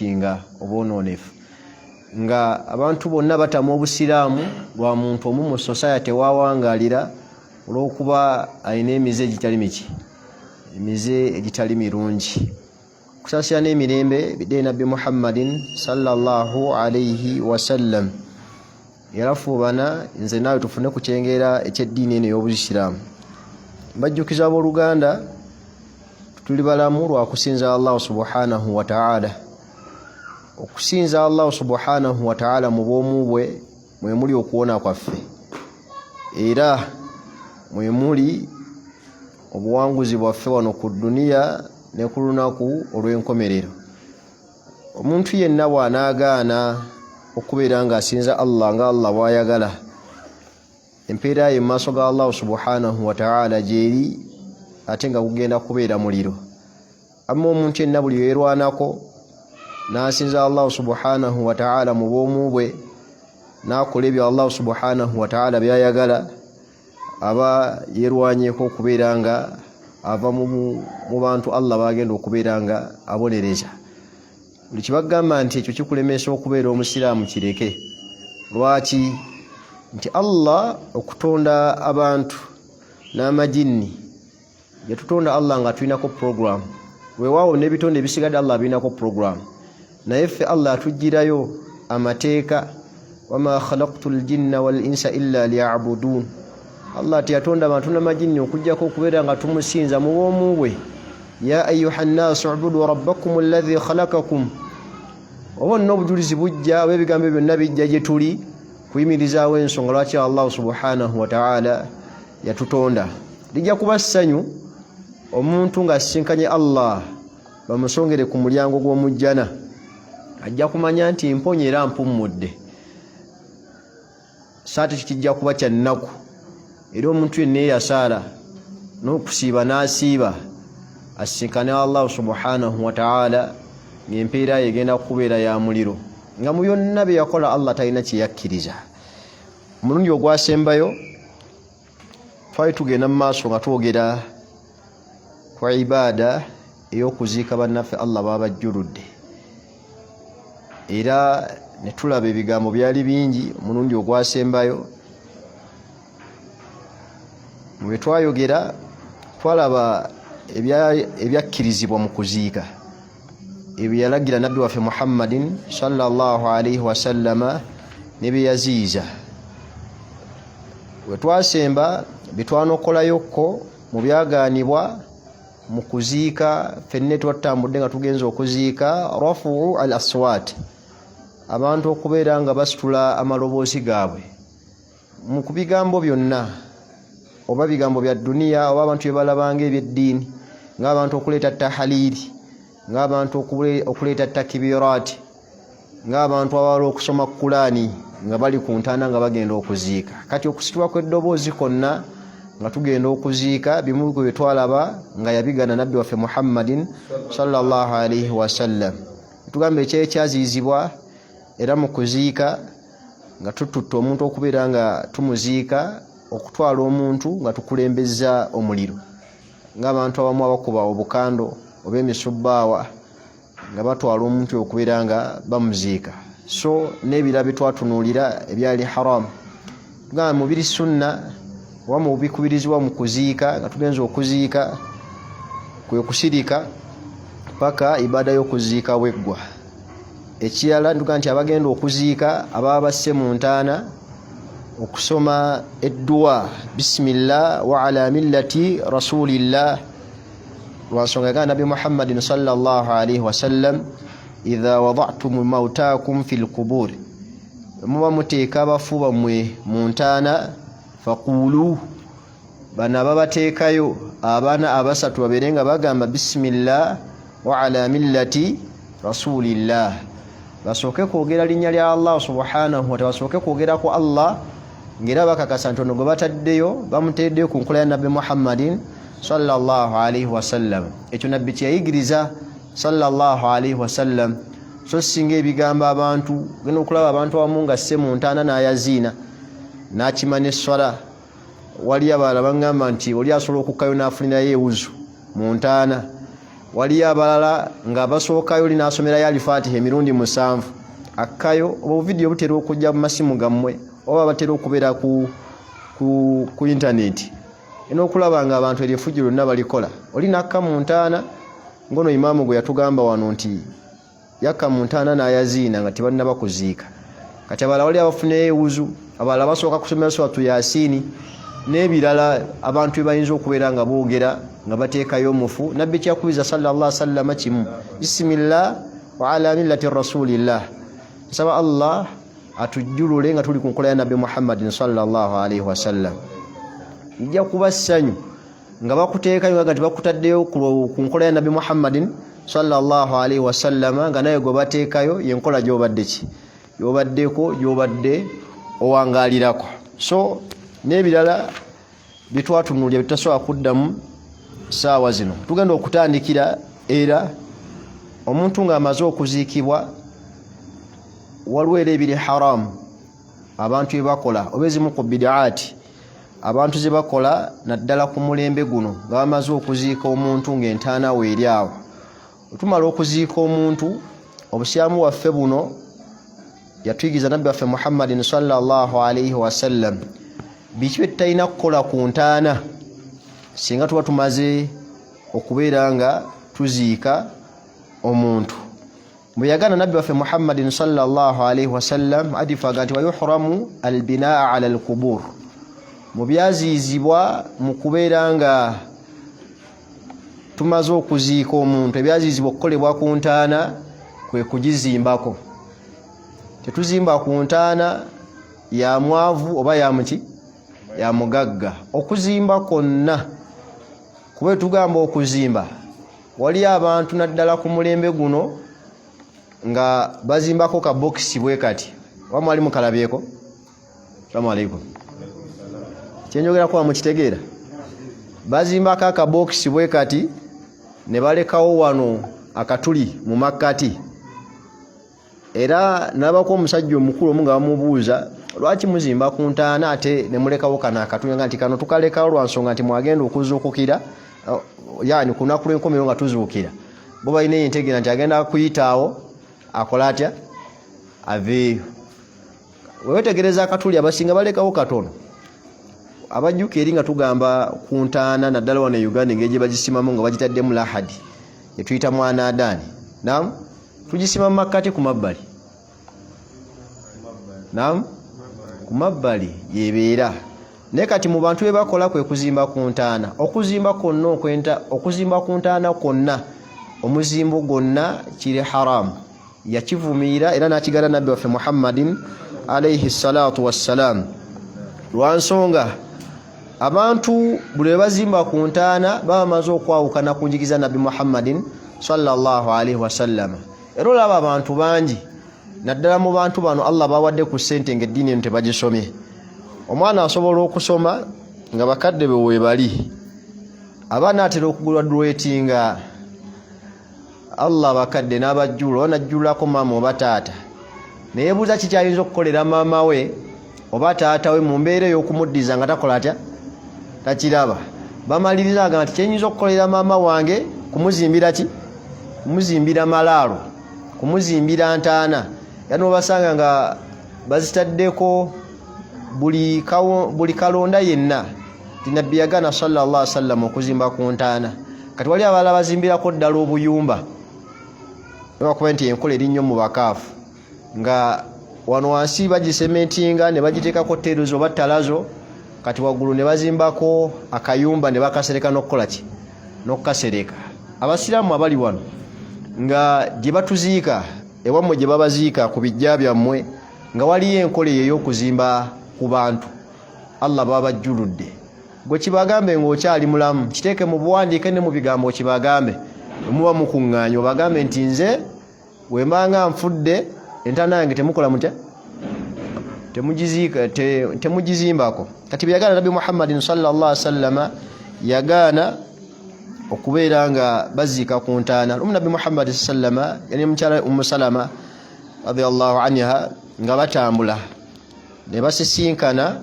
corruptinga obwononefu nga abantu bonna batamu obusiraamu lwa muntu omu mu society wawangalira olw'okuba alina emize egitali miki emize egitali mirungi kusasira n'emirembe bidde nabbi Muhammadin sallallahu alayhi wasallam yarafuubana nze naawe tufune ku kyengera eky'eddiini eno y'obusiraamu mbajjukiza abooluganda tuli balamu lwa kusinza Allah subhanahu wa ta'ala okusinza Allah subhanahu wa ta'ala mu bwomu bwe mwe muli okuwona kwaffe era mwe muli obuwanguzi bwaffe wano ku duniya ne ku lunaku olw'enkomerero. Omuntu yenna bw'anaagaana okubeera ng'asinza Allah nga Allah bw'ayagala empeera ye mu maaso ga Allah subhanahu wa ta'ala gyeri ate nga kugenda kubeera muliro. Amma omuntu yenna buli yeerwanako n'asinza Allah subhanahu wa ta'ala mu bwomu bwe n'akola ebyo Allah subhanahu wa ta'ala by'ayagala aba yeerwanyeko okubeera nga ava mu bantu Allah bagenda okubeera nga abonereza. Buli kibagamba nti ekyo kikulemesa okubeera omusiraamu kireke. Lwaki? Nti Allah okutonda abantu n'amajinni yatutonda Allah nga tulinako program. Weewaawo n'ebitonde ebisigadde Allah birinako program. Naye ffe Allah atugirayo amateeka wama khalaqtul jinna wal insa illa liya'budun. Allah tiyatonda abantu n'amajinni okujjako okubeera nga tumusinza mu bwomu bwe. Ya ayyuhan nasu ubudu rabbakum alladhi khalaqakum. Obo nno obujulizi bujja w'ebigambo byonna bijja gye tuli kuyimirizaawo ensonga lwaki Allah subhanahu wa ta'ala yatutonda. Lijja kuba ssanyu omuntu ng'asisinkanye Allah bamusongere ku mulyango gw'omujjana ajja kumanya nti mponye era mpummudde. Saati kijja kuba kya nnaku era omuntu yenna yasaala n'okusiiba n'asiiba asisinkane Allah subhanahu wa ta'ala ng'empeera egenda kubeera ya muliro nga mu byonna bye yakola Allah talina kye yakkiriza. Omulundi ogwasembayo twali tugenda mu maaso nga twogera ku ibaada ey'okuziika bannaffe Allah babajjuludde era ne tulaba ebigambo byali bingi. Omulundi ogwasembayo bwe twayogera twalaba ebyakkirizibwa mu kuziika ebyo yalagira nabbi waffe Muhammadin sallallahu alayhi wasallama ne bye yaziiza. Bwe twasemba bitwanokolayokko mu byagaanibwa mu kuziika ffenne twatambudde nga tugenza okuziika rafu al aswat, abantu okubeera nga basitula amaloboozi gaabwe mu kubigambo byonna oba bigambo bya duniya oba abantu bye balabanga ebyeddiini ng'abantu okuleeta tahaliri ng'abantu okuleeta takibiraati ng'abantu abawala okusoma Qur'ani nga bali ku ntaana nga bagenda okuziika. Kati okusitulwa kw'eddoboozi konna nga tugenda okuziika bimu ku bye twalaba nga yabigana nabbi waffe Muhammadin sallallahu alayhi wasallam. Tugamba ekyazizibwa era mu kuziika nga tututte omuntu okubeera nga tumuziika okutwala omuntu nga tukulembeza omuliro ng'abantu abamu abakuba obukando oba emisubbaawa nga batwala omuntu okubeera nga bamuziika. So n'ebira bitwatunuulira ebyali haramu nga mubiri sunna oba mu bikubirizibwa mu kuziika nga tugenza okuziika kwe kusirika paka ibada y'okuziika bweggwa. Ekirala ntuga nti abagenda okuziika ababa basse mu ntaana okusoma edduwa bismillah wa ala millati rasulillah lwansonga ga nabi Muhammadin sallallahu alayhi wasallam idha wada'tum mautakum fil qubur, muba muteeka abafu bammwe mu ntaana faqulu bana babateekayo abaana abasatu babeere nga bagamba bismillah wa ala millati rasulillah, basooke kwogera linnya lya Allah subhanahu wa ta'ala, basooke kwogera ku Allah ngera bakakasa nti ono gwe bataddeyo bamuteddeyo ku nkola ya nabbi Muhammadin sallallahu alayhi wasallam. Ekyo nabbi kyeyayigiriza sallallahu alayhi wasallam. So singa ebigambo abantu genda okulaba abantu abamu nga sse mu ntaana n'ayaziina n'akima n'esswala, wali abalala bangamba nti oli asobola okukkayo n'afunirayo ewuzu mu ntaana waliyo abalala nga basookayo linasomerayo alifatiha emirundi 7 akayo obuvidiyo butera okujja mu masimu gammwe oba batera okubeera ku internet eno okulaba nga abantu erifujjo lyonna balikola olina akka mu ntaana ngono imaamu gwe yatugamba wano nti yakka mu ntaana n'ayaziina nga tebannaba kuziika kati abalala wali abafuna ewuzu abalala basooka kusomera suratu yaasiini n'ebirala abantu bebayinza okubeera nga boogera nga bateekayo omufu nabbi kyakubiza sallallahu alaihi wasallam kimu bisimillah wa ala millati rasulillah nsaba Allah atujjulule nga tuli ku nkola ya nabbi Muhammadin sallallahu alaihi wasallam ijja kuba ssanyu nga bakuteekayo nga tibakutaddeyo ku nkola ya nabbi Muhammadin sallallahu alaihi wasallam nga naye gwe bateekayo yenkola gy'obadde ki yobaddeko gy'obadde owangalirako so n'ebirala bitwatunulya bitasobola kuddamu saawa zino tugenda okutandikira era omuntu ng'amaze okuziikibwa waliwo era ebiri haramu abantu ebakola oba ezimu ku bidaati abantu ze bakola naddala ku mulembe guno nga bamaze okuziika omuntu ng'entaana we eri awo otumala okuziika omuntu obusyamu waffe buno yatuyigiza nabbi waffe Muhammadin sallallahu alaihi wasallam biki bye tutalina kukola ku ntaana singa tuba tumaze okubeera nga tuziika omuntu bwe yagana nabbi waffe Muhammadin sallallahu alaihi wasallam adifaga nti wayuhramu albinaa ala alqubur mu byaziizibwa mu kubeera nga tumaze okuziika omuntu ebyaziizibwa okukolebwa ku ntaana kwe kugizimbako tetuzimba ku ntaana ya mwavu oba ya muki ya mugagga okuzimba konna kuba tugamba okuzimba wali abantu naddala ku mulembe guno nga bazimbako ka box bwe kati wamwali mukalabyeko salamu alaykum kyenjogera kwa mukitegeera bazimbako aka box bwe kati ne balekawo wano akatuli mu makkati era nabako omusajja omukulu omu nga bamubuuza lwaki muzimba ku ntaana ate ne mulekawo kana akatuli nga nti kano tukalekawo lwa nsonga nti mwagenda okuzuukukira yani ku lunaku lw'enkomerero nga tuzuukira bo balina entegeera nti agenda kuyitaawo akola atya aveeyo wewetegereza akatuli abasinga balekawo katono abajjuka eri nga tugamba ku ntaana naddala wano e Uganda engeri gye bagisimamu nga bagitaddemu lahadi etuyita mwana adaani naam tugisima mu makkati ku mabbali naam ku mabbali yebeera naye kati mu bantu be bakola kwe kuzimba ku ntaana okuzimba ku ntaana kwonna omuzimbo gwonna kiri haramu yakivumiira era n'akigala nabbi waffe Muhammadin alayhi salatu wassalam lwansonga abantu buli bazimba ku ntaana baba bamaze okwawukana ku njigiza nabbi Muhammadin sallallahu alaihi wasallam era olaba abantu bangi naddala mu bantu bano Allah bawadde ku ssente ng'eddiini eno tebagisomye omwana asobola okusoma nga bakadde be weebali abaana atera okugulwa duweeti nga Allah bakadde n'abajjula onajjulako maama oba taata neyebuuza kikyayinza okukolera maama we oba taata we mu mbeera ey'okumuddiza nga takola atya takiraba bamalirizaga nti kyenyinza okukolera maama wange kumuzimbira ki kumuzimbira malaalo kumuzimbira ntaana yano basanga nga bazitaddeko buli kalonda yenna tinabbi yagana sallallahu alaihi wasallam okuzimba ku ntaana kati wali abalala bazimbirako ddala obuyumba bakuba nti enkola eri nnyo mu bakaafu nga wano wansi bagisementinga ne bagiteekako teeruzo oba ttalazo kati waggulu ne bazimbako akayumba ne bakasereka n'okukola ki n'okukasereka abasiraamu abali wano nga gye batuziika ewammwe gye babaziika ku bijja byammwe nga waliyo enkola eyo ey'okuzimba ku bantu Allah baba bajjuludde gwe kibagambe ng'okyali mulamu kiteeke mu buwandiike ne mu bigambo kibagambe muba mukuŋŋaanya obagambe nti nze bwe mbanga nfudde entaana yange temukola mutya temugizimbako kati byagaana nabbi Muhammadin sallallahu alaihi wasallam yagaana okubeera nga baziika ku ntaana nabbi Muhammad sallama yani mukyala Ummu Salama radiyallahu anha nga batambula ne basisinkana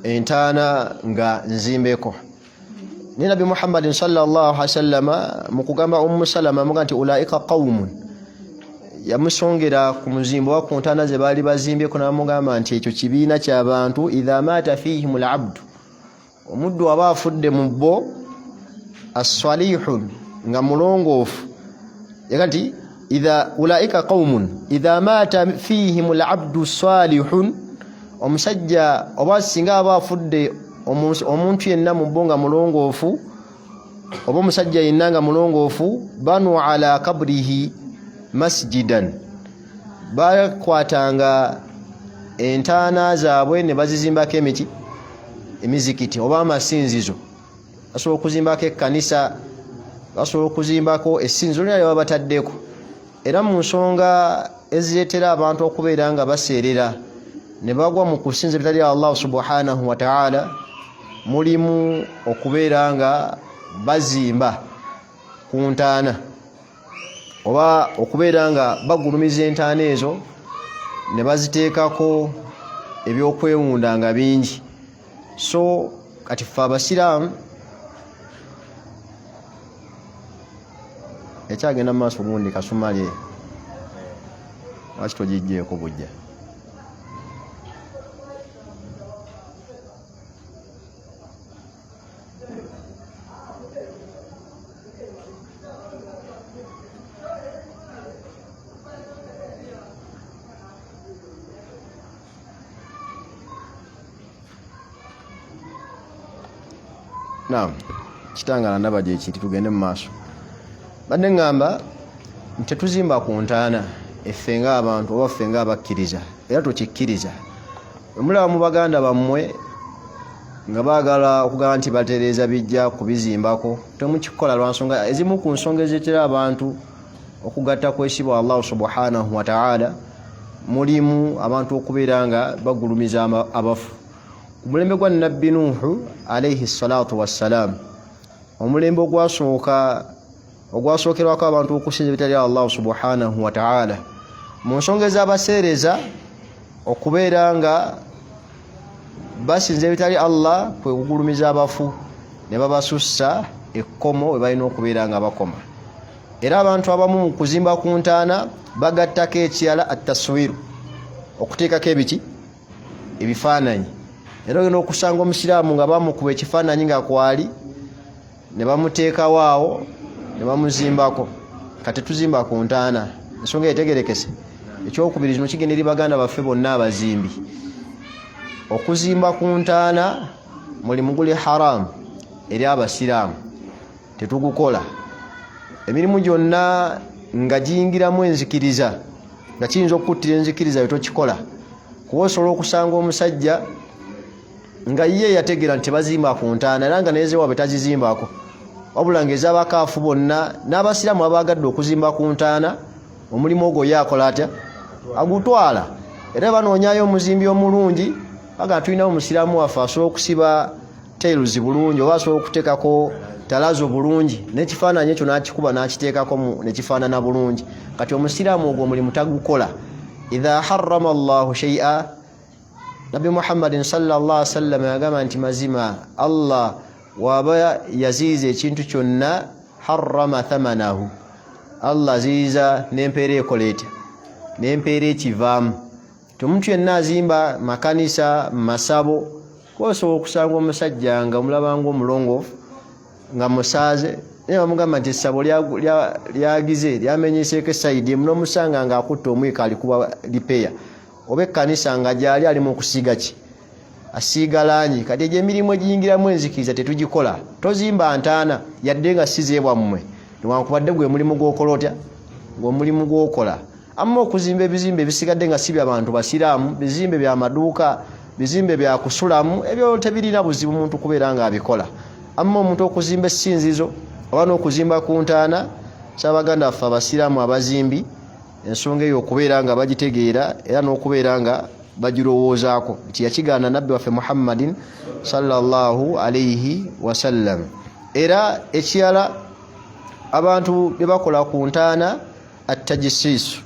entaana nga nzimbeko ni Nabi Muhammad sallallahu alaihi wasallam mu kugamba Salama muga nti ulaika qaumun yamusongera ku muzimbo wa kuntana ze bali bazimbye kuna mugamba nti ekyo kibiina ky'abantu idha mata fihim al-abd omuddu aba afudde mu bo as-salihun nga mulongoofu yakati idha ulaika qaumun idha mata fihim al-abd salihun omusajja oba singa aba afudde omuntu yenna mu bo nga mulongoofu oba omusajja yenna nga mulongoofu banu ala kabrihi masjidan bakwatanga entaana zaabwe ne bazizimbako emizikiti oba amasinzizo basobola okuzimbako ekkanisa basobola okuzimbako essinzizo lyonna lye bataddeko era mu nsonga ezireetera abantu okubeera nga baseerera ne bagwa mu kusinza ebitali Allah subhanahu wa ta'ala mulimu okubeera nga bazimba ku ntaana oba okubeera nga bagulumiza entaana ezo ne baziteekako ebyokwewunda nga bingi. So kati ffe abasiraamu ekyagenda mu maaso gundi kasumali lwaki togijjeeko bujja Naam, kitangala ndaba gye kiti tugende mu maaso. Badde ngamba nti tuzimba ku ntaana effe ng'abantu oba ffe ng'abakkiriza era tukikkiriza. Omulaba mu baganda bammwe nga baagala okugamba nti batereeza bijja kubizimbako temukikola lwa nsonga ezimu ku nsonga ezeetera abantu okugatta kwesibwa Allah subhanahu wa ta'ala mulimu abantu okubeera nga bagulumiza abafu. Omulembe gwa Nabbi Nuhu alayhi salatu wassalam omulembe ogwasookerwako abantu okusinza bitali Allah subhanahu wa ta'ala mu nsonga ez'abaseereza okubeera nga basinza ebitali Allah kwe kugulumiza abafu ne babasussa ekkomo we balina okubeera nga bakoma. Era abantu abamu mu kuzimba ku ntaana bagattako ekirala at-taswiru okuteekako ebifaananyi. Era ogenda okusanga omusiraamu nga bamukuba ekifaananyi nga kwali ne bamuteekawo awo ne bamuzimbako. Kati tuzimba ku ntaana ensonga etegerekese ekyokubiri kino kigenda eri baganda baffe bonna abazimbi. Okuzimba ku ntaana mulimu guli haramu eri abasiraamu tetugukola. Emirimu gyonna nga giyingiramu enzikiriza nga kiyinza okukuttira enzikiriza yetokikola kuba osobola okusanga omusajja nga ye yategera nti bazimba ku ntaana era nga neeze waabwe tazizimbako wabula ng'ez'abakaafu bonna n'abasiraamu abagadde okuzimba ku ntaana omulimu ogwo ye akola atya agutwala. Era banoonyayo omuzimbi omulungi baga tulinawo omusiraamu waffe asobola okusiba tailuzi bulungi oba asobola okuteekako talazo bulungi n'ekifaananyi ekyo n'akikuba n'akiteekako nekifaanana bulungi. Kati omusiraamu ogwo omulimu tagukola. idha harrama Allahu shay'a Nabi Muhammadin sallallahu alaihi wasallam yagamba nti mazima Allah waba yaziiza ekintu kyonna harrama thamanahu Allah aziiza n'empeera ekoleeta n'empeera ekivaamu. Omuntu yenna azimba makanisa masabo osobola okusanga omusajja nga omulaba ng'omulongoofu nga musaaze naye bamugamba nti essabo lyagize lyamenyeseeko esayidi emu n'omusanga nga akutta omwika alikuba lipeya oba ekkanisa nga gyali ali mu kusiiga ki asiiga langi. Kati egyo emirimu egiyingiramu enzikiriza tetugikola. Tozimba ntaana yadde nga sizeebwa mmwe newankubadde gwe mulimu gw'okola otya ng'omulimu gw'okola. Amma okuzimba ebizimbe ebisigadde nga si by'abantu basiraamu bizimbe by'amaduuka bizimbe bya kusulamu ebyo tebirina buzibu muntu kubeera nga abikola. Amma omuntu okuzimba essinzizo oba n'okuzimba ku ntaana kyabaganda baffe abasiraamu abazimbi ensonga eyo okubeera nga bagitegeera era n'okubeera nga bagirowoozaako nti yakigaana nabbi waffe Muhammadin sallallahu alayhi wasallam. Era ekirala abantu bye bakola ku ntaana at-tajsiisu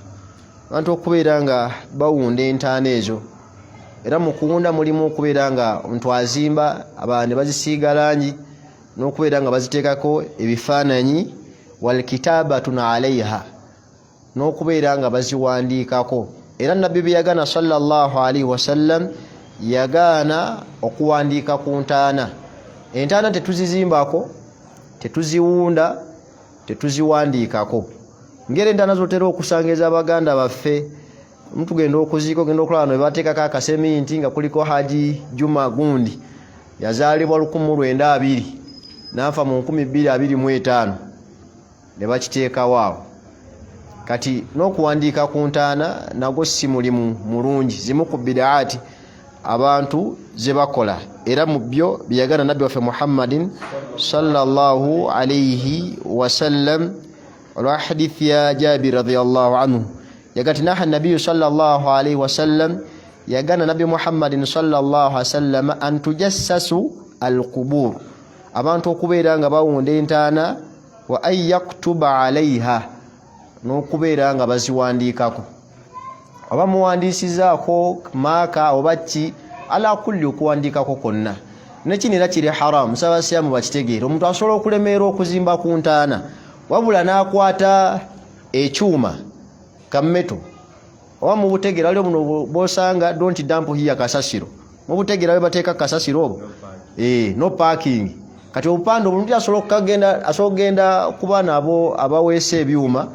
abantu okubeera nga bawunda entaana ezo. Era mu kuwunda mulimu okubeera nga omuntu azimba abantu bazisiiga langi n'okubeera nga baziteekako ebifaananyi walkitabatun alaiha n'okubeera nga baziwandiikako. Era nabbi bye yagaana sallallahu alaihi wasallam yagaana okuwandiika ku ntaana. Entaana tetuzizimbako, tetuziwunda, tetuziwandiikako. Ngeri entaana zotera okusangeza abaganda baffe, mutugenda okuziiko genda okulaba ne bateekako akaseminti nga kuliko Haji Juma Gundi yazaalibwa 1920 n'afa mu 2025 ne bakiteekawo awo. Kati n'okuwandiika ku ntaana nagwo si mulimu mulungi, zimu ku bidaati abantu ze bakola. Era mu byo byagana nabbi waffe Muhammadin sallallahu alayhi wasallam olwa hadithi ya Jabir radhiyallahu anhu yagati naha nabiyyu sallallahu alayhi wasallam yagana nabbi Muhammadin sallallahu alayhi wasallam an tujassasu alqubur, abantu okubeera nga bawunda entaana, wa an yaktuba alayha, n'okubeera nga baziwandiikako. Oba muwandiisizaako maaka oba ki, ala kulli okuwandiikako konna nekino era kiri haramu. Sabasyamu bakitegeera, omuntu asobola okulemeera okuzimba ku ntaana wabula n'akwata ekyuma kammeto oba mu butegera waliwo buno bw'osanga don't dump here kasasiro, mu butegera we bateeka kasasiro obwo no parking. Kati obupande omuntu asobola okugenda kuba nabo abaweesa ebyuma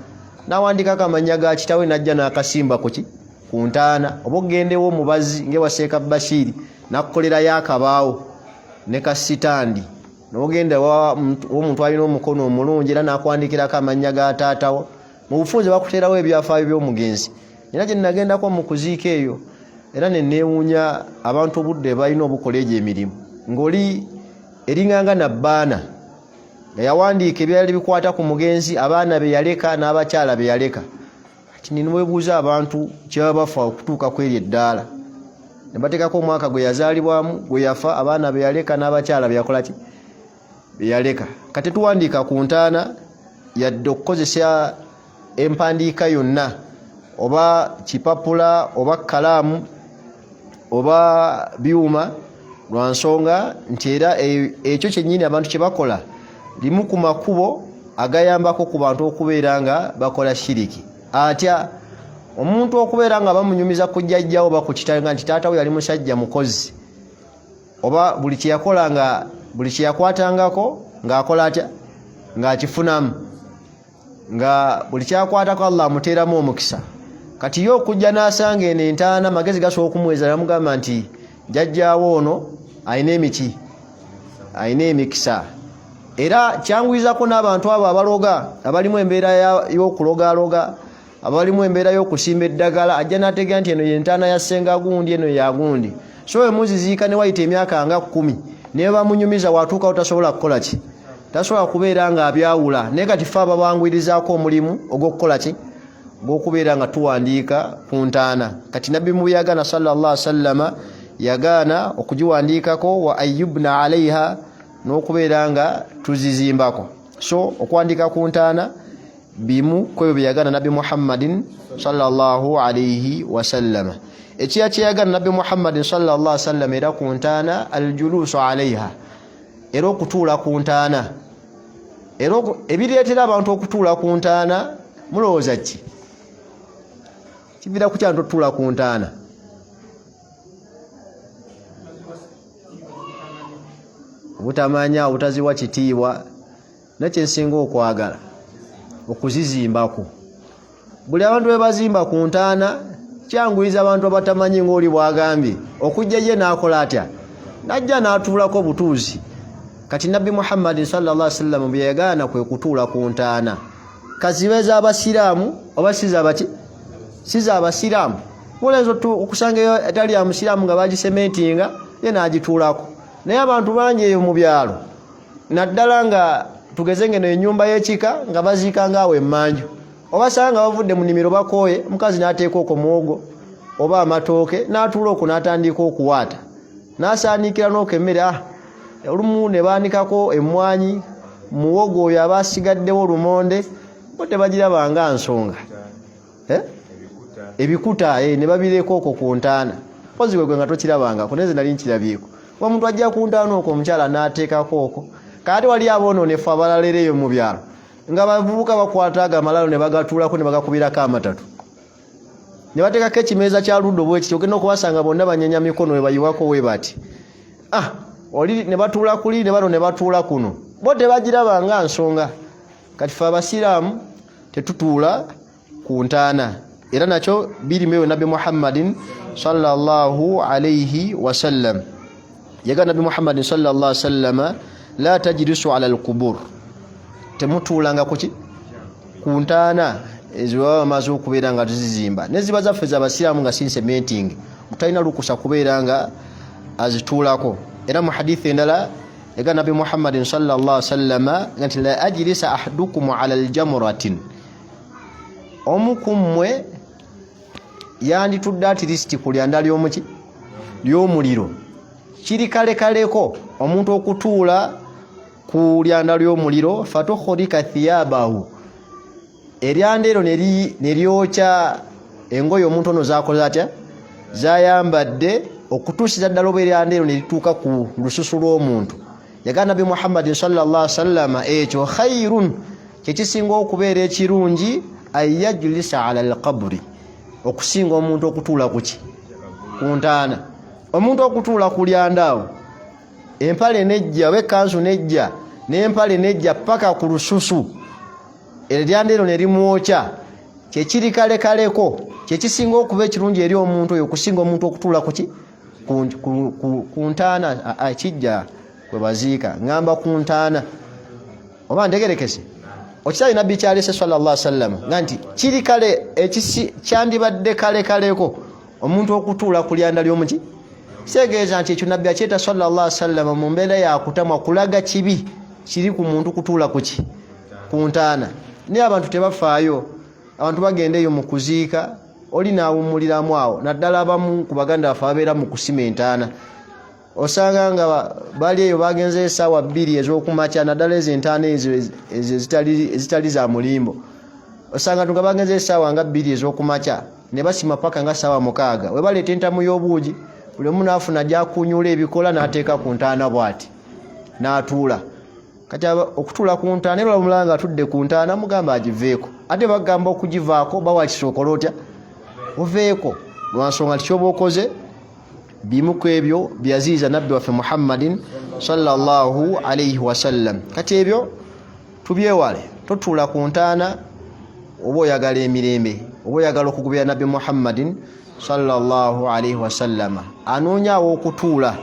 n'awandikako amannya ga kitawe n'ajja n'akasimba ku ntaana. Oba ogendewo omubazi ng'ewaseeka Bashiri n'akukolerayo akabaawo ne kasitandi, n'ogenda w'omuntu alina omukono omulungi era n'akwandikirako amannya ga taatawo. Mu bufunze bakuteerawo ebyafaayo by'omugenzi. Era gye nagendako mu kuziika eyo era ne neewuunya abantu obudde balina obukola egyo emirimu, ng'oli eringanga nabbaana nga yawandiika ebyali bikwata ku mugenzi, abaana be yaleka n'abakyala be yaleka. Kati niwebuuza abantu kye baba bafa okutuuka ku eryo eddaala, ne bateekako omwaka gwe yazaalibwamu, gwe yafa, abaana be yaleka n'abakyala be yakola ki, be yaleka. Kati tuwandiika ku ntaana yadde okukozesa empandiika yonna, oba kipapula oba kalaamu oba byuma, lwa nsonga nti era ekyo kyennyini abantu kye bakola limu ku makubo agayambako ku bantu okubeera nga bakola shiriki. Atya omuntu okubeera nga bamunyumiza ku jjajjawo oba ku kitanga nti taatawe yali musajja mukozi, oba buli kye yakolanga, buli kye yakwatangako ng'akola atya, ng'akifunamu, nga buli kyakwatako Allah amuteeramu omukisa. Kati yo okujja n'asanga eno entaana magezi gasobola okumuweza, namugamba nti jjajjaawo ono alina emiki, alina emikisa. Era kyanguyizako n'abantu abo abaloga, abalimu embeera y'okulogaloga, abalimu embeera y'okusimba eddagala, ajja n'ategeera nti eno yentaana ya ssenga gundi, eno ya gundi. So emuziziika ne wayita emyaka nga 10 ne bamunyumiza, watuukawo tasobola kukola ki, tasobola kubeera nga abyawula. Naye kati ffe ababangwirizaako omulimu ogw'okukola ki, gw'okubeera nga tuwandiika ku ntaana. Kati nabbi mu byagaana sallallahu alaihi wasallama yagaana okugiwandiikako, wa ayyubna alaiha, n'okubeera nga tuzizimbako. So okuwandiika ku ntaana bimu kwebyo byeyagaana nabbi Muhammadin sallallahu alaihi wasallama. Ekiya kyeyagaana nabbi Muhammadin sallallahu alaihi wasallama era ku ntaana aljulusu alaiha, era okutuula ku ntaana. Era ebireetera abantu okutuula ku ntaana mulowooza ki? Kiviira ku kyantu okutuula ku ntaana? Obutamanya, obutaziwa kitiibwa, nakye nsinga okwagala okuzizimbako. Buli abantu bebazimba ku ntaana kyanguyiza abantu abatamanyi ng'oli bwagambye okujja ye n'akola atya, najja n'atuulako butuuzi. Kati nabbi Muhammadin sallallahu alaihi wasallam bye yagaana kwe kutuula ku ntaana. Kazibe z'abasiraamu oba si z'abasiraamu, mulenzo okusangayo etali ya musiraamu nga bagisementinga ye n'agituulako. Naye abantu bangi eyo mu byalo naddala nga tugeze ngeno ennyumba y'ekika nga baziika ngaawe emmanju, obasanga bavudde mu nnimiro bakooye, mukazi n'ateeka okwo muwogo oba amatooke n'atuula okwo n'atandika okuwaata, n'asaanikira n'okwo emmere. Olumu ne baanikako emmwanyi, muwogo oyo aba asigaddewo lumonde, bo tebagirabanga nsonga. Ebikuta ne babireeko okwo ku ntaana. Pozi gwe nga tokirabangako, neze nali nkirabyeko. Omuntu ajja ku ntaana okwo omukyala n'ateekako okwo. kati wali aboononefu abalalereyo mu byalo nga bavubuka bakwataga amalalo ne bagatuulako ne bagakubirako amatatu ne bateekako ekimeeza kya luddo bwekityo ogenda okubasanga bonna banyenya mikono we bayiwako we bati oli ne batuula kuli ne bano ne batuula kuno bo tebagiraba nga nsonga kati fe abasiraamu tetutuula ku ntaana era nakyo birimewe Nabi Muhammadin sallallahu alayhi wasallam yaga Nabi Muhammadin sallallahu alayhi wasallama la tajlisu ala alqubur temutuulanga kuki ku ntaana ezo amaze okubeera nga tuzizimba neziba zaffe z'abasiraamu nga since meeting mutalina lukusa kubeera nga azituulako era mu hadithi endala yaga Nabi Muhammadin sallallahu alayhi wasallama nti la ajlisa ahadukum ala aljamratin omukumwe yanditudde at least ku lyanda ly'omuki ly'omuliro kiri kalekaleko omuntu okutuula ku lyanda ly'omuliro fatukhurika thiyabahu eryanda ero ne lyokya engoye omuntu ono zakoze atya zayambadde okutuusiza ddala oba eryanda ero ne lituuka ku lususu lw'omuntu yaga Nabi Muhammadin sallallahu alaihi wasallam ekyo khairun kyekisinga okubeera ekirungi ayajlisa ala alqabri okusinga omuntu okutuula kuki ku ntaana omuntu okutuula ku lyandaawo empale nejja oba ekkanzu nejja n'empale nejja paka ku lususu eryanda ero ne limwokya kyekiri kalekaleko kyekisinga okuba ekirungi eri omuntu oyo okusinga omuntu okutuula kuki ku ntaana kijja bwe baziika ngamba ku ntaana oba ntegerekese okisayi nabbi kyalese sallallahu alaihi wasallam nti kiri kale kyandibadde kalekaleko omuntu okutuula ku lyanda ly'omuki kitegeeza nti ekyo nabbi akyeta sallallahu alaihi wasallam mu mbeera yakutamwa kulaga kibi kiri ku muntu kutuula kuki ku ntaana naye abantu tebafaayo abantu bagenda eyo mu kuziika oli naawummuliramu awo naddala abamu ku baganda bafe ababeera mu kusima entaana osanga nga bali eyo bagenze essaawa 2 ez'okumakya naddala ezo entaana ezo ezitali za mulimbo osanga nga bagenze essaawa nga 2 ez'okumakya ne basima paka nga ssaawa 6 we baleeta entamu y'obuugi buli omu naafuna gyakunyula ebikola n'ateeka ku ntaana bw'ati n'atuula kati okutuula ku ntaana era omulala nga atudde ku ntaana mugamba agiveeko ate bagamba okugivaako bawa kisookola otya oveeko lwansonga nti kyoba okoze bimu ku ebyo byaziiza nabbi waffe Muhammadin sallallahu alayhi wasallam kati ebyo tubyewale totuula ku ntaana oba oyagala emirembe oba oyagala okugubira nabbi Muhammadin sallallahu alayhi wasallam anoonyaawo okutuula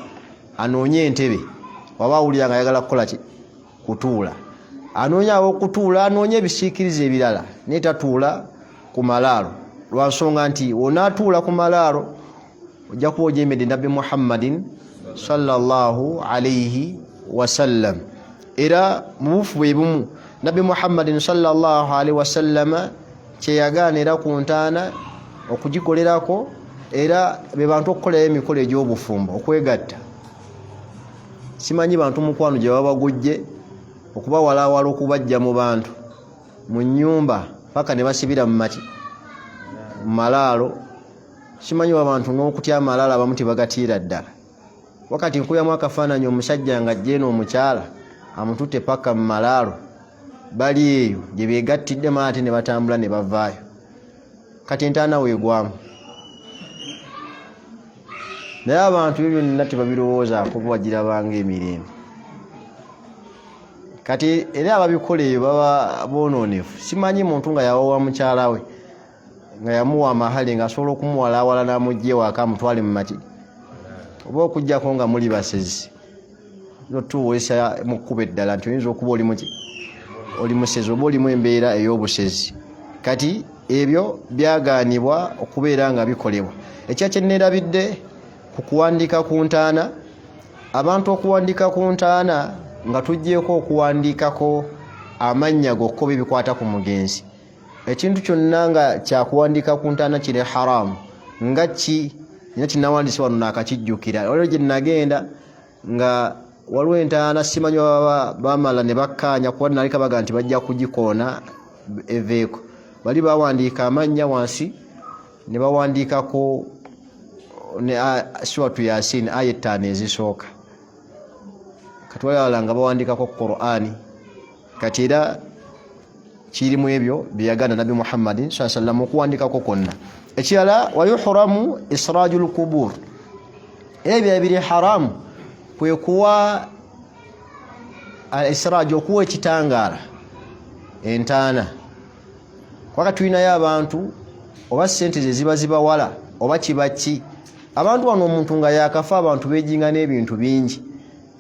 anoonye entebe waba awulira nga ayagala kukola ki kutuula anoonyaawo okutuula anoonye ebisiikiriza ebirala naye tatuula ku malaalo lwansonga nti onaatuula ku malaalo ojja kuba ojemedde nabbi Muhammadin sallallahu alayhi wasallam era mu bufu bwe bumu nabbi Muhammadin sallallahu alayhi wasallam kyeyagaana era ku ntaana okugikolerako era be bantu okukolerayo emikolo egy'obufumbo okwegatta simanyi bantu mukwano gye baba bagujje okubawalaawala okubajja mu bantu mu nnyumba paka ne basibira mu maki mu malaalo simanyi abantu n'okutya amalaalo abamu tebagatiira ddala wakati nkuyamu akafaananyi omusajja nga ajjeeno omukyala amututte paka mu malaalo bali eyo gye beegattidde maate ne batambula ne bavaayo kati entaana weegwamu naye abantu ebyo byonna tebabirowoozaako bwagirabanga emirembe kati era ababikola eyo baba boonoonefu simanyi muntu nga yawawa mukyala we nga yamuwa amahale nga asobola okumuwalaawala n'amugye waka amutwale mu maki oba okuggyako nga muli basezi notuweesa mu kkuba eddala nti oyinza okuba oli musezi oba olimu embeera ey'obusezi kati ebyo byagaanibwa okubeera nga bikolebwa ekyakyenneerabidde ku kuwandiika ku ntaana abantu okuwandiika ku ntaana nga tuggyeko okuwandiikako amannya gokka oba ebikwata ku mugenzi ekintu kyonna nga kyakuwandiika ku ntaana kiri haramu nga ki nina kinawandise wano nakakijjukira olwo gye nagenda nga waliwo entaana simanyi baba bamala ne bakkaanya kuba nalika baga nti bajja kugikoona eveeko bali bawandiika amannya wansi ne bawandiikako ne suratu yasin aya 5 ezisooka kati wali nga bawandiikako Qur'ani kati era kirimu ebyo byeyaganda Nabi Muhammad sallallahu alaihi wasallam okuwandikako konna. Ekirala wayuhramu israjul qubur, ebyo ebiri haramu kwe kuwa al-israj, okuwa ekitangaala entaana. Kwaka tulinayo abantu oba sente ze ziba zibawala oba kibaki, abantu wano omuntu nga yakafa abantu bejinga n'ebintu bingi.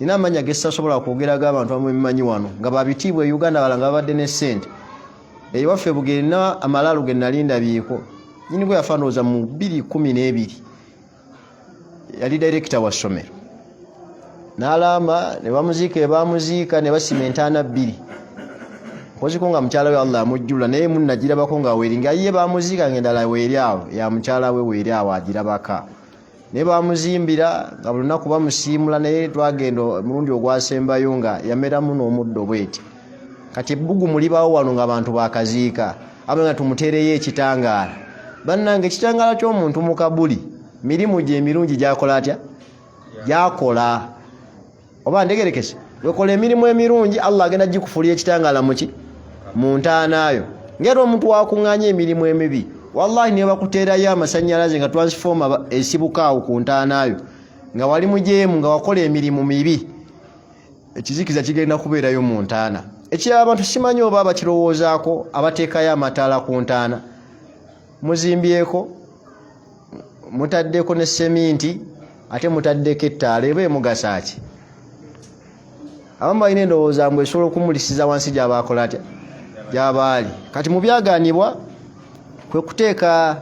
Nina amanya gessasobola kwogeraga abantu bamwe bimanyi wano nga babitiibwa e Uganda balanga babadde ne sente. Eyo waffe Bugerina amalalu ge nalinda biiko nyini gwe yafandoza mu 2012 yali director wa ssomero n'alamba ne bamuziika ne basima entaana 2 koziko nga mukyala we Allah amujjula naye munnagirabako nga weeringa ye bamuziika ng'endala weeri awo ya mukyala we weeri awo agirabaka ne bamuzimbira nga buli lunaku bamusiimula naye twagenda omulundi ogwasembayo nga yameramu n'omuddo bweti. Kati ebbugu mulibaawo wano nga abantu bakaziika abe nga tumuteereyo ekitangaala. Bannange ekitangaala ky'omuntu mu kabuli mirimu gye emirungi gyakola atya gyakola oba ndegerekese wekola emirimu emirungi Allah agenda gikufuulira ekitangaala muki mu ntaanaayo. Ngero omuntu wakuŋŋaanya emirimu emibi wallahi ne bakuteerayo amasannyalaze nga transformer esibukaawo ku ntaanaayo nga wali mujeemu nga wakola emirimu mibi, ekizikiza kigenda kubeerayo mu ntaana. Ekirala abantu simanyi oba bakirowoozaako abateekayo amataala ku ntaana, muzimbyeko mutaddeko ne seminti ate mutaddeko ettaala eba emugasa ki? Abamu balina endowooza mbu esobola okumulisiza wansi gy'abaakola atya gy'abaali. Kati mu byaganibwa kwe kuteeka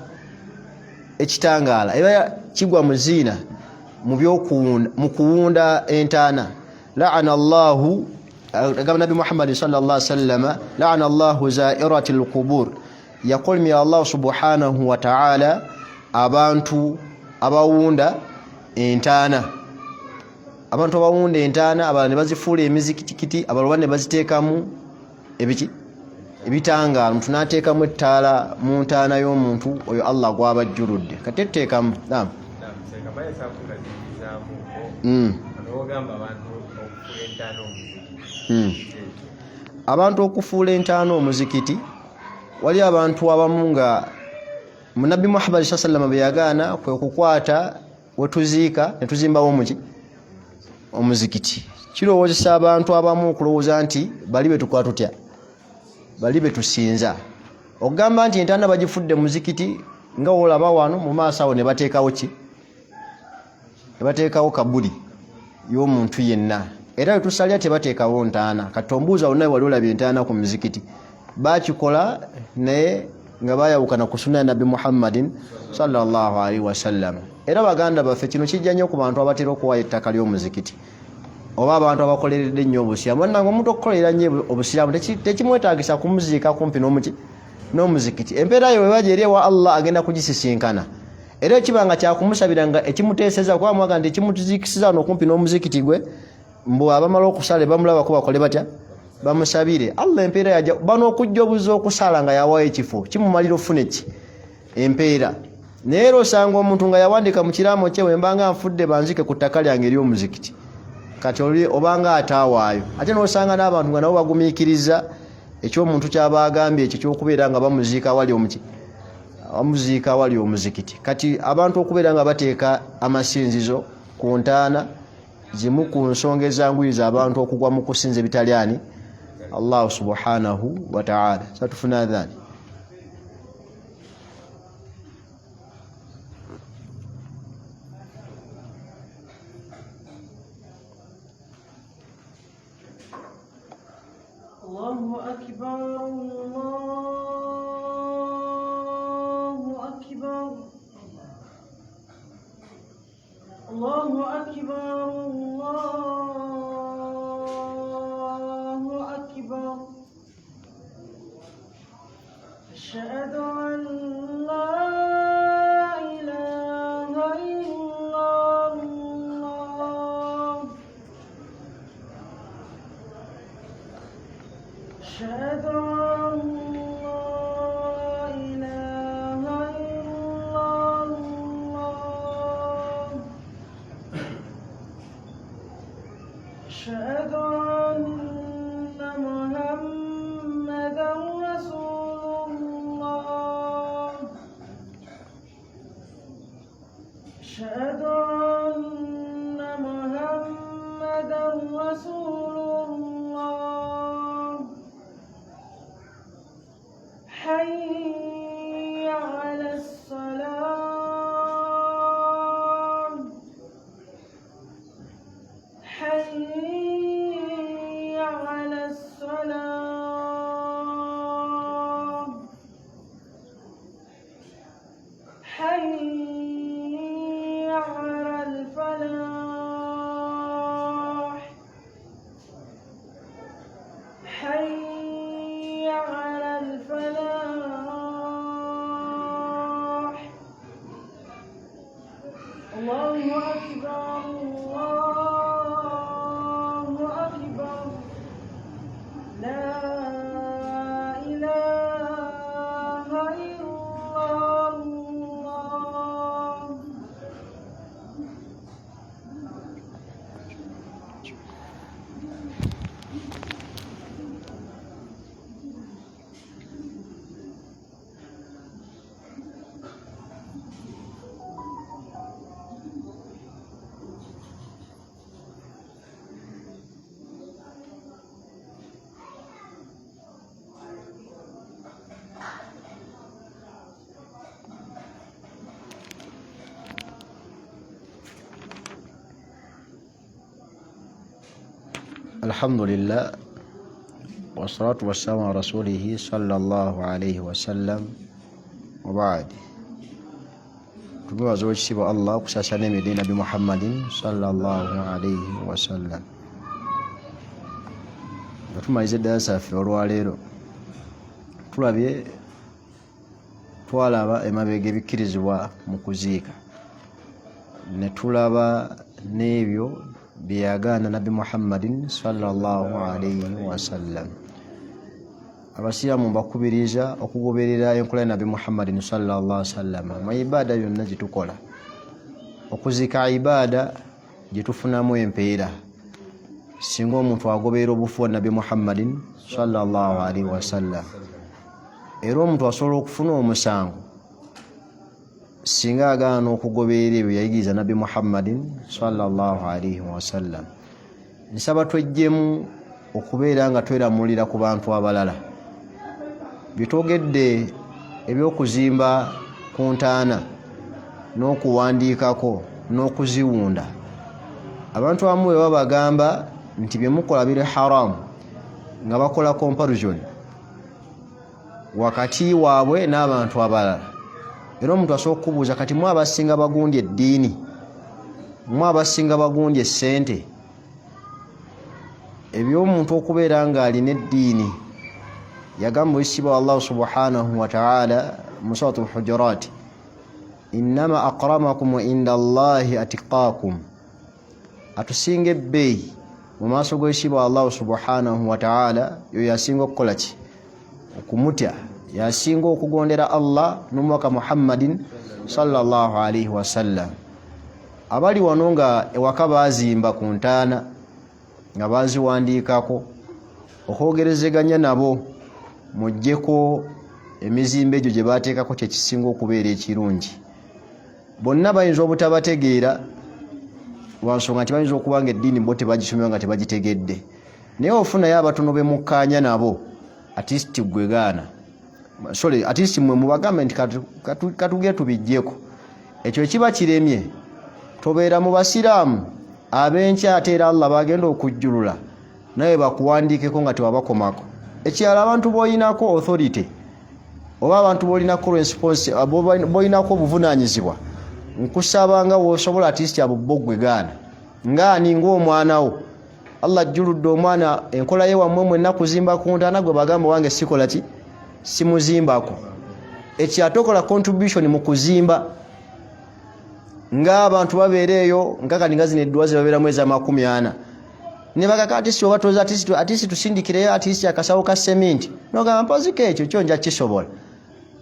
ekitangaala eba kigwa mu ziina mu kuwunda entaana. La'ana Allahu agamba Nabi Muhammad sallallahu alaihi wasallam, la'ana Allahu za'iratil qubur, yaqul ya Allah subhanahu wa ta'ala abantu abawunda entaana. Abantu abawunda entaana abalala ne bazifuula emizikitikiti, abalala ne baziteekamu ebiki ebitangaala. Omuntu n'ateekamu ettaala mu ntaana y'omuntu oyo Allah gwabajjuludde. Kati etteekamu naam abantu okufuula entaana omuzikiti. Wali abantu abamu nga Nabi Muhammad sallallahu alaihi wasallam beyagaana kwe kukwata wetuziika ne tuzimbawo muki omuzikiti. Kirowoozesa abantu abamu okulowooza nti bali betukola tutya, bali betusinza. Ogamba nti entaana bagifudde muzikiti nga olaba wano mu maaso awo ne bateekawo ki, ne bateekawo kabuli y'omuntu yenna. Era tusalya tebateekawo ntaana. Kati ombuuza wonna wali olabye entaana ku muzikiti. Bakikola naye nga bayawukana ku sunna ya Nabi Muhammadin sallallahu alaihi wasallam. Era baganda baffe kino kijja nnyo ku bantu abatera okuwaayo ettaka ly'omuzikiti oba abantu abakoleredde ennyo obusiraamu. Bannange omuntu okukolera nnyo obusiraamu tekimwetaagisa kumuziika kumpi n'omuzikiti. Empeera yo webaje eri ewa Allah agenda kugisisinkana. Era ekibanga kyakumusabira nga ekimuteeseza kuba mwaga nti ekimuziikisiza no kumpi n'omuzikiti gwe mbu abamala okusala bamulaba ko bakole batya bamusabire. Allah empeera yajja bano okujja obuza okusala nga yawayo ekifo kimumalira ofune ki empeera. Naye osanga omuntu nga yawandika mu kiraamo kye wembanga nfudde banzike ku ttaka lyange ery'omuzikiti. Kati obanga atawaayo ate n'osanga n'abantu nga nabo bagumiikiriza ekyomuntu kyabagambye ekyo ky'okubeera nga bamuziika wali omuki bamuziika wali omuzikiti. Kati abantu okubeera nga bateeka amasinzizo ku ntaana zimu ku nsonga ezanguyiza abantu okugwa mu kusinza ebitalyani Allah subhanahu wa ta'ala. Satufuna dhani Allahu akbar, Allahu akbar, Allahu akbar. Ashhadu an la ilaha illallah. Ashhadu an la ilaha illallah. أشهد أن محمدا رسول الله حي على الصلاة حي على الصلاة حي على الفلاح حي على الفلاح الله أكبر الله أكبر لا إله إلا الله. الحمد لله والصلاة والسلام على رسوله صلى الله عليه وسلم وبعد. tumewaza ekitiibwa Allah okusasana emidde Nabi Muhammadin sallallahu alayhi wasallam. Nga tumaliza eddaasa yaffe olwaleero twalaba emabega ebikkirizibwa mu kuziika, ne tulaba n'ebyo byeyagaana Nabi Muhammadin sallallahu alayhi wasallam. Abasiraamu mbakubiriza okugoberera enkola ya Nabi Muhammadin sallallahu alayhi wasallam mu ibaada yonna gye tukola. Okuziika ibaada gye tufunamu empeera. Singa omuntu agoberera obufu wa Nabi Muhammadin sallallahu alayhi wasallam, era omuntu asobola okufuna omusango singa agaana okugoberera ebyo yayigiriza Nabi Muhammadin sallallahu alayhi wasallam. Nsaba twejjemu okubeera nga tweramulira ku bantu abalala. Bitwogedde ebyokuzimba ku ntaana n'okuwandiikako n'okuziwunda, abantu abamu bwe babagamba nti bye mukola biri haramu, nga bakola comparison wakati waabwe n'abantu abalala. Era omuntu asobola okubuuza, kati mwe abasinga bagundya eddiini, mwe abasinga bagundya essente? Eby'omuntu okubeera nga alina eddiini, yagamba ekitiibwa Allah subhanahu wa ta'ala mu Suratul Hujurat, innama akramakum inda Allahi atqakum. Atusinga ebbeeyi mu maaso g'ekitiibwa Allah subhanahu wa ta'ala yo yasinga okukola ki? Okumutya. Yasinga okugondera Allah n'omubaka Muhammadin sallallahu alayhi wasallam. Abali wano nga ewaka bazimba ku ntaana nga baziwandiikako, okwogerezeganya nabo mujjeko emizimbo egyo gye bateekako kyekisinga okubeera ekirungi. Bonna bayinza obutabategeera lwansonga nti bayinza okuba nga eddiini bo tebagisomera nga tebagitegedde, naye ofunayo abatono be mukkaanya nabo, atisti gwe gaana, atisti mwe mubagambe nti katugire tubijjeko. Ekyo ekiba kiremye, tobeera mu basiraamu ab'enkya ate era Allah bagenda okujjulula naye bakuwandiikeko nga tewabakomako. Ekirala, abantu boyinako authority oba abantu bolinako response bolinako obuvunaanyizibwa, nkusaba nga wosobola atisti abo bo gwe gaana, ngaani ng'omwana wo. Allah ajjuludde omwana enkola ye wammwe mwenna kuzimba ku ntaana, gwe bagamba wange sikola ki? Simuzimbako. Ekyatokola contribution mu kuzimba ng'abantu babeera eyo nkakani zino edduwa ze babeeramu eza40 ne bagaka atisti oba toza atisti tusindikireyo atisti akasawo ka seminti, nogamba mpoziko ekyo kyo nja kisobola.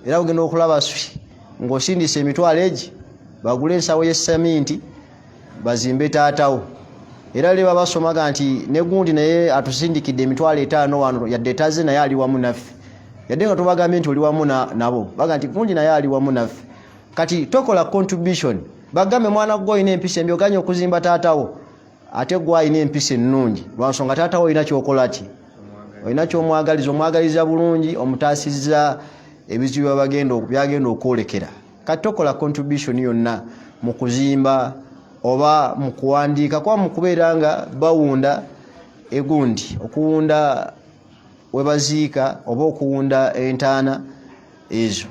Era ogenda okulaba ng'osindisa emitwalo egi bagule ensawo y'esseminti bazimbe taatawo. Era leba basomaga nti ne gundi naye atusindikidde emitwalo 5 wano, yadde taze naye ali wamu naffe. Yadde nga tubagambye nti oli wamu nabo, baga nti gundi naye ali wamu naffe. Kati tokola contribution bagambe mwana gwo ine empisa embi oganye okuzimba taatawo ate gwo ayina empisa ennungi lwansonga taatawo olina kyokola ki olina kyomwagaliza omwagaliza bulungi omutaasizza ebizibu byagenda okwolekera kati tokola contribution yonna mu kuzimba oba mu kuwandiika kuba mu kubeera nga bawunda egundi okuwunda webaziika oba okuwunda entaana ezo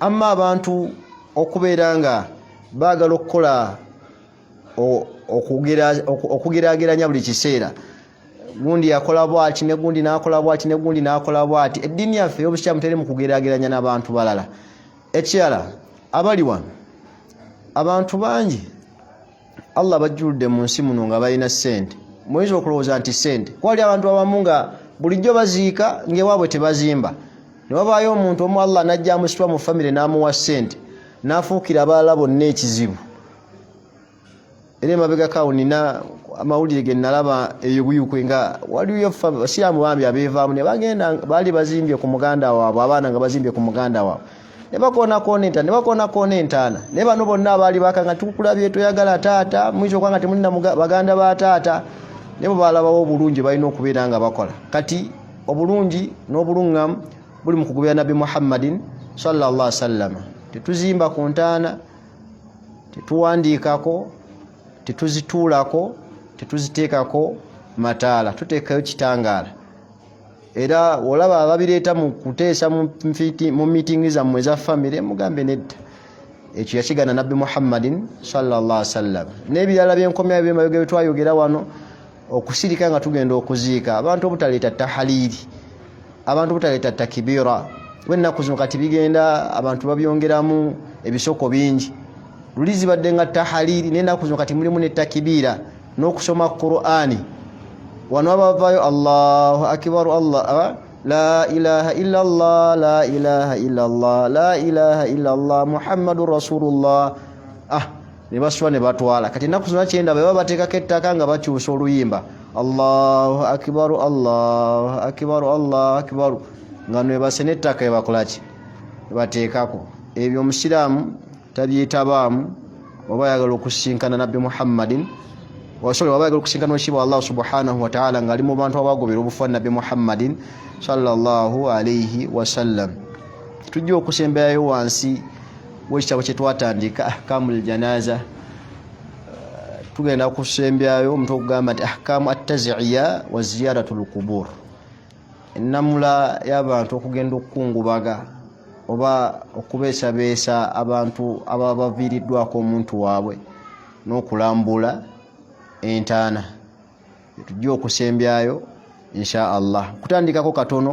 amma abantu okubeera nga baagala okukola okugeraageranya buli kiseera gundi yakola bwati ne gundi nakola bwati ne gundi nakola bwati eddiini yaffe ey'obusiraamu teri mu kugeraageranya n'abantu balala ekirala abali wano abantu bangi Allah bajjuludde mu nsi muno nga balina ssente muyinza okulowooza nti ssente kwali abantu abamu nga bulijjo baziika ng'ewaabwe tebazimba ne wabaayo omuntu omu Allah n'ajja amusitula mu famire n'amuwa ssente n'afuukira abalala bonna ekizibu era emabegako nina amawulire ge nalaba eyobuyukwe nga waliyo basiraamu bambi abeevaamu ne bagenda baali bazimbye ku muganda waabwe abaana nga bazimbye ku muganda waabwe ne bakoonako n'entaana ne bano bonna abaali bakanga tukulabye toyagala taata muyinza okuba nga temulina baganda ba taata ne bwe baalabawo obulungi balina okubeera nga bakola kati obulungi n'obuluŋŋamu buli mu kugubira nabbi Muhammadin sallallahu alaihi wasallam tetuzimba ku ntaana tetuwandiikako tetuzituulako tetuziteekako mataala tuteekayo kitangaala era olaba ababireeta mu kuteesa mu miitingi zammwe eza famire mugambe nedda ekyo yakigana nabbi Muhammadin sallallahu alaihi wasallam n'ebirala byenkomyayo byemayoga byetwayogera wano okusirika nga tugenda okuziika abantu obutaleeta tahaliiri abantu obutaleeta takibira wennaku zino kati bigenda abantu babyongeramu ebisoko bingi luli zibadde nga tahaliri n'ennaku zino kati mulimu ne takibira n'okusoma Qur'ani wano abavaayo Allahu akbar Allah la ilaha illa Allah la ilaha illa Allah la ilaha illa Allah Muhammadur Rasulullah ne baswa ne batwala kati ennaku zino kyenda bwe baba bateekako ettaka nga bakyusa oluyimba Allahu akbar Allahu akbar Allahu akbar nga ne basene ettaka ebakolaki bateekako ebyo omusiraamu tabyetabaamu oba yagala okusinkana nabbi Muhammadin wasole waba yagala okusinkana oshiba Allah subhanahu wa ta'ala nga ali mu bantu abagobera obufa nabbi Muhammadin sallallahu alayhi wasallam tujja okusembayo wansi wekitabo kye twatandika ahkamul janaza tugenda kusembyayo omuntu okugamba nti ahkamu at-taz'iya wa ziyaratul qubur ennamula y'abantu okugenda okukungubaga oba okubeesabeesa abantu ababa baviiriddwako omuntu waabwe n'okulambula entaana tujja okusembyayo insha Allah kutandikako katono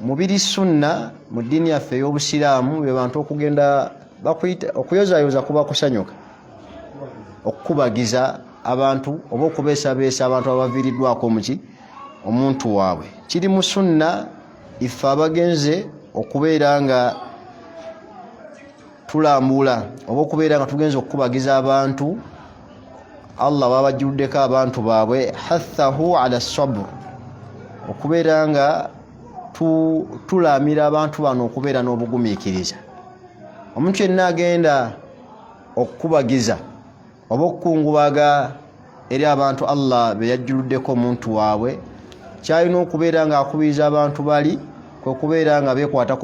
mubiri sunna mu ddiini yaffe ey'obusiraamu be bantu okugenda bakuyita okuyozayoza kuba kusanyuka okukubagiza abantu oba okubeesabeesa abantu abaviiriddwako muki omuntu waabwe kiri mu sunna ife abagenze okubeera nga tulambula oba okubeera nga tugenza okukubagiza abantu Allah babajjuddeko abantu baabwe hathahu ala sabr okubeera nga tulamira abantu bano okubeera n'obugumiikiriza omuntu yenna agenda okukubagiza oba okukungubaga eri abantu Allah be yajjuluddeko omuntu waabwe kyalina okubeera nga akubiriza abantu bali kwekubeera nga beekwata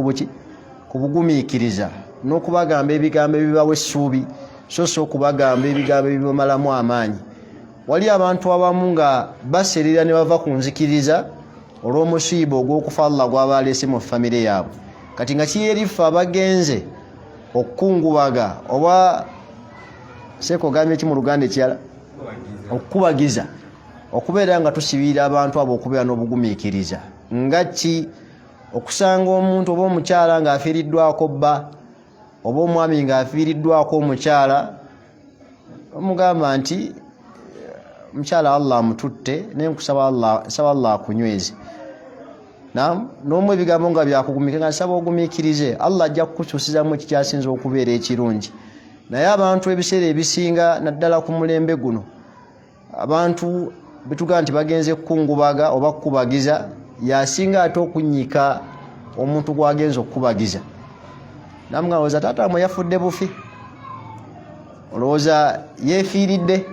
ku bugumiikiriza n'okubagamba ebigambo ebibawa essuubi so okubagamba ebigambo ebibamalamu amaanyi wali abantu abamu nga baserera ne bava ku nzikiriza olw'omusiiba ogw'okufa Allah gwaba aleese mu famire yaabwe kati nga kiyerife abagenze okukungubaga oba seekogambye ki mu Luganda ekirala okukubagiza okubeera nga tusibiira abantu abo okubeera n'obugumiikiriza nga ki okusanga omuntu oba omukyala ng'afiiriddwako bba oba omwami ng'afiiriddwako omukyala omugamba nti omukyala Allah amututte naye nkusaba Allah akunyweze n'omu ebigambo nga byakugumiikiriza nga nsaba ogumiikirize Allah ajja kukukyusizamu ekikyasinza okubeera ekirungi naye abantu ebiseera ebisinga naddala ku mulembe guno abantu betugamba nti bagenze kukungubaga oba kukubagiza yasinga ate okunnyika omuntu gwagenza okukubagiza namugamba oza taata mwe yafudde bufi olowooza yeefiiridde